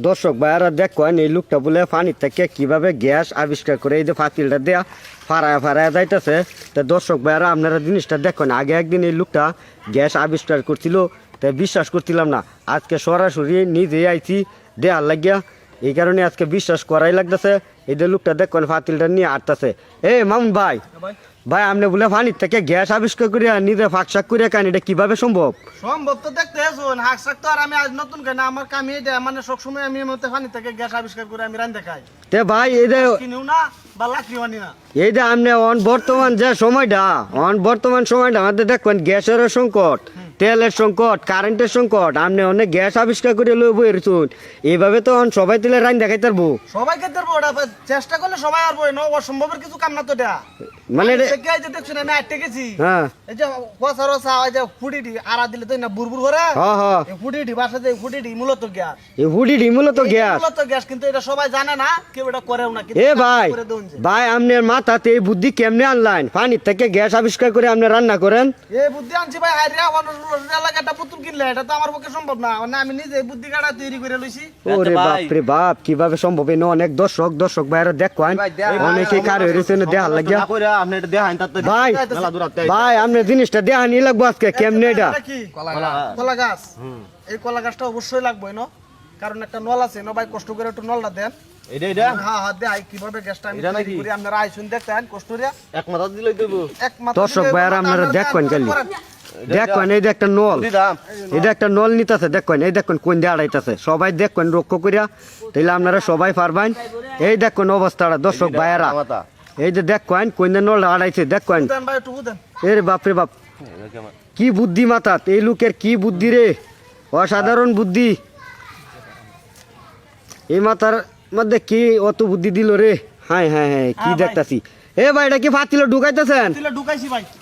দর্শক ভাইয়ারা দেখেন এই লোকটা বলে পানির থেকে কিভাবে গ্যাস আবিষ্কার করে এই যে ফাতিলটা দেয়া ফাড়ায় যাইতেছে। তা দর্শক ভাইয়ারা আপনারা জিনিসটা দেখেন, আগে একদিন এই লোকটা গ্যাস আবিষ্কার করছিল, তাই বিশ্বাস করছিলাম না। আজকে সরাসরি নিজেই আইছি দেয়ার লাগিয়া, এই কারণে আজকে বিশ্বাস করাই লাগতেছে। এই যে লোকটা দেখেন ফাতিলটা নিয়ে আটতেছে। মামুন ভাই, ভাই আপনি বলে পানির থেকে গ্যাস আবিষ্কার করিয়া নিজে ফাঁকশাক করিয়া কান, এটা কিভাবে সম্ভব? সম্ভব তো দেখতে আসুন, হাকশাক তো আর আমি আজ নতুন খাই না, আমার কামি এটা মানে সবসময় আমি মধ্যে পানি থেকে গ্যাস আবিষ্কার করে আমি রান্ধে খাই। তে ভাই এই যে কিনিও না বা লাকড়িও আনি না। এই যে আপনি বর্তমান যে সময়টা আমাদের দেখবেন গ্যাসের সংকট, তেলের সংকট, কারেন্টের সংকট, আপনি অনেক গ্যাস আবিষ্কার করে লই বইরছুন। এইভাবে তো সবাই তুলে রান দেখাই পারবো, সবাই খেতে পারবো, ওটা চেষ্টা করলে সবাই পারবো না, অসম্ভবের কিছু কাম না তো এটা। মানে দেখছো না আমি আটকে গেছি, হ্যাঁ এই যে কষা রসা ওই যে ফুটিটি আড়া দিলে তো না বুরবুর করে, হ্যাঁ ফুটিটি বাসা যে ফুটিটি মূলত গ্যাস, এই হুডি মূলত গ্যাস। মূলত গ্যাস, কিন্তু এটা সবাই জানে না, কেউ এটা করেও না। এ ভাই ভাই আপনার মাথাতে এই বুদ্ধি কেমনে আনলেন? পানির থেকে গ্যাস আবিষ্কার করে আপনি রান্না করেন? এই বুদ্ধি আনছি ভাই, হাইরা এলাকাটা পুতুল কিনলে এটা তো আমার পক্ষে সম্ভব না, মানে আমি নিজে বুদ্ধি কাটা তৈরি করে লইছি। ওরে বাপ রে বাপ, কিভাবে সম্ভব? এই অনেক দর্শক ভাইরা দেখেন, অনেকে কার হয়েছে দেখার লাগিয়া। ভাই ভাই আপনি জিনিসটা দেখানি লাগবো আজকে কেমনে এটা। কলা গাছ, এই কলা গাছটা অবশ্যই লাগবে না, কারণ একটা নল আছে না ভাই, কষ্ট করে একটু নলটা দেন। কিভাবে গ্যাসটা আমি তৈরি করি আপনারা আইসুন দেখতেন কষ্ট করে। দর্শক ভাইরা আপনারা দেখেন খালি দেখেন, এই যে একটা নল, এটা একটা নল নিতেছে দেখেন, এই দেখেন কোন দিয়ে আড়াইতেছে, সবাই দেখেন লক্ষ্য করিয়া, তাইলে আপনারা সবাই পারবেন। এই দেখেন অবস্থাটা দর্শক ভাইরা, এই যে দেখেন কোন দিয়ে নল আড়াইছে দেখেন। এর বাপরে বাপ, কি বুদ্ধি মাথাত এই লোকের, কি বুদ্ধি রে, অসাধারণ বুদ্ধি। এই মাথার মধ্যে কি অত বুদ্ধি দিল রে, হ্যাঁ হ্যাঁ হ্যাঁ কি দেখতাছি। ভাই এটা কি ফাতিল ঢুকাইতেছেন?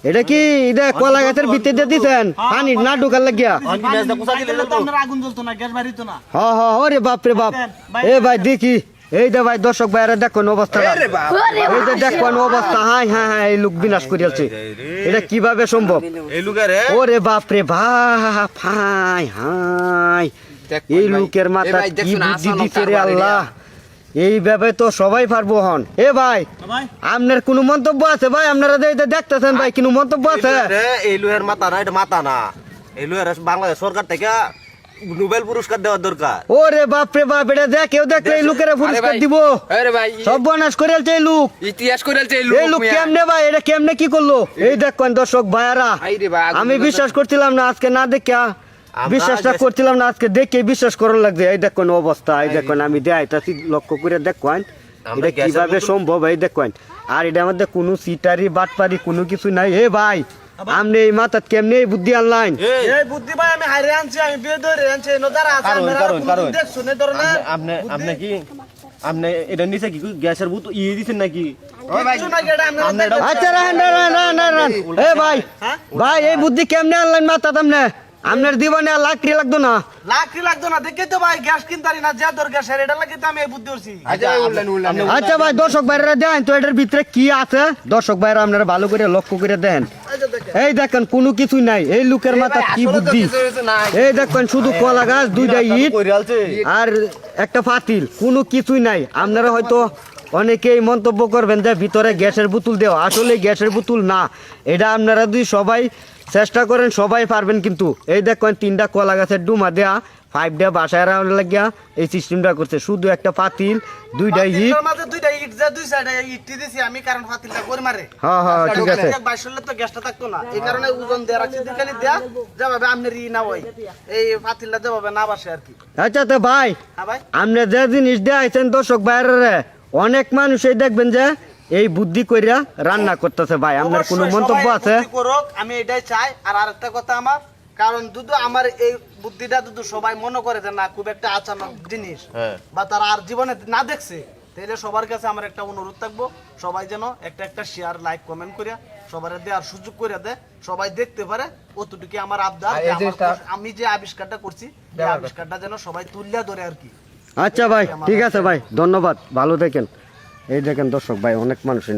এটা কি এটা কলা গাছের ভিতরে দিয়ে দিচ্ছেন পানি না ঢুকার লাগিয়া? ওরে বাপরে বাপ। ভাই দেখি, এই যে ভাই দর্শক ভাইরা দেখুন অবস্থা, এই যে দেখুন অবস্থা, হাই হ্যাঁ হ্যাঁ এই লোক বিনাশ করিয়াছে। এটা কিভাবে সম্ভব? ওরে বাপরে বাপ, হাই হাই এই লোকের মাথা কি বুদ্ধি দিতে রে আল্লাহ। এইভাবে তো সবাই পারবো হন। ভাই আপনার কোনো মন্তব্য আছে? ভাই আপনারা দেখতেছেন ভাই, কোনো মন্তব্য আছে? এই লোহের মাথা না, এটা মাথা না, এই লোহের বাংলাদেশ সরকার থেকে নোবেল পুরস্কার দেওয়ার দরকার। ওরে বাপরে বাপ, এটা কেউ দেখলে এই লোকের পুরস্কার দিব? সব বনাশ করে এই লোক, ইতিহাস করে এই লোক কেমনে ভাই, এটা কেমনে কি করলো? এই দেখেন দর্শক ভাইয়ারা, আমি বিশ্বাস করছিলাম না, আজকে না দেখা বিশ্বাসটা করছিলাম না, আজকে দেখে বিশ্বাস করার লাগছে। এই দেখেন অবস্থা, এই দেখেন আমি দেখাইতাছি লক্ষ্য করে দেখেন এটা কিভাবে সম্ভব। এই দেখেন, আর এটা আমাদের কোনো সিটারি বাটপারি কোনো কিছু নাই। ভাই আপনি এই মাথাত কেমনে এই বুদ্ধি আনলাইন? এই বুদ্ধি ভাই আমি হাইরে আনছি, আমি বিয়ে ধরে আনছি, নদারা আছে আপনারা দেখছো না ধরনা। আপনি কি আপনি এটা নিচে কি গ্যাসের বুত দিছেন নাকি? আচ্ছা রান ভাই ভাই এই বুদ্ধি কেমনে আনলাইন মাথাত? আপনার দিবানে লাকড়ি লাগতো না? লাকড়ি লাগতো না দেখে তো ভাই গ্যাস কিনতারি না, যা দরকার স্যার এটা লাগে তো আমি এই বুদ্ধি করছি। আচ্ছা ভাই দর্শক ভাইরা দেন তো এটার ভিতরে কি আছে, দর্শক ভাইরা আপনারা ভালো করে লক্ষ্য করে দেন। এই দেখেন কোনো কিছু নাই, এই লোকের মাথা কি বুদ্ধি। এই দেখেন শুধু কলা গাছ, দুইটা ইট আর একটা ফাতিল, কোনো কিছুই নাই। আপনারা হয়তো অনেকেই মন্তব্য করবেন যে ভিতরে গ্যাসের বোতল দেওয়া, আসলে গ্যাসের বোতল না, এটা আপনারা যদি সবাই চেষ্টা করেন সবাই পারবেন। কিন্তু এই দেখেন তিনটা কলা গাছের ডুমা দেয়া, 5 ডে বাসায় লাগিয়া এই সিস্টেমটা করছে, শুধু একটা পাতিল, দুইটা ইট, দুইটা ইট যা দুই সাইডে ইট দিছি আমি, কারণ পাতিলটা করে মারে। হ্যাঁ হ্যাঁ ঠিক আছে, বাইশলে তো গ্যাসটা থাকতো না, এই কারণে ওজন দেয়া রাখছি দুখানি দেয়া যাবে আমনের ই না ওই এই পাতিলটা যাবে না বাসে আর কি। আচ্ছা তো ভাই আপনি যে জিনিস দেয়াইছেন দর্শক বাইরে অনেক মানুষই দেখবেন যে এই বুদ্ধি কইরা রান্না করতেছে। ভাই আপনার কোনো মন্তব্য আছে? আমি এটাই চাই। আর আরেকটা কথা আমার, কারণ দুধ আমার এই বুদ্ধিটা দুধ সবাই মনে করে যে না খুব একটা আচানক জিনিস, বা তারা আর জীবনে না দেখছে, তাহলে সবার কাছে আমার একটা অনুরোধ থাকবো, সবাই যেন একটা শেয়ার লাইক কমেন্ট করিয়া সবার দেওয়ার সুযোগ করে দেয়, সবাই দেখতে পারে। অতটুকু আমার আবদার, আমি যে আবিষ্কারটা করছি এই আবিষ্কারটা যেন সবাই তুলিয়া ধরে আর কি। আচ্ছা ভাই ঠিক আছে ভাই, ধন্যবাদ, ভালো দেখেন। এই দেখেন দর্শক ভাই অনেক মানুষই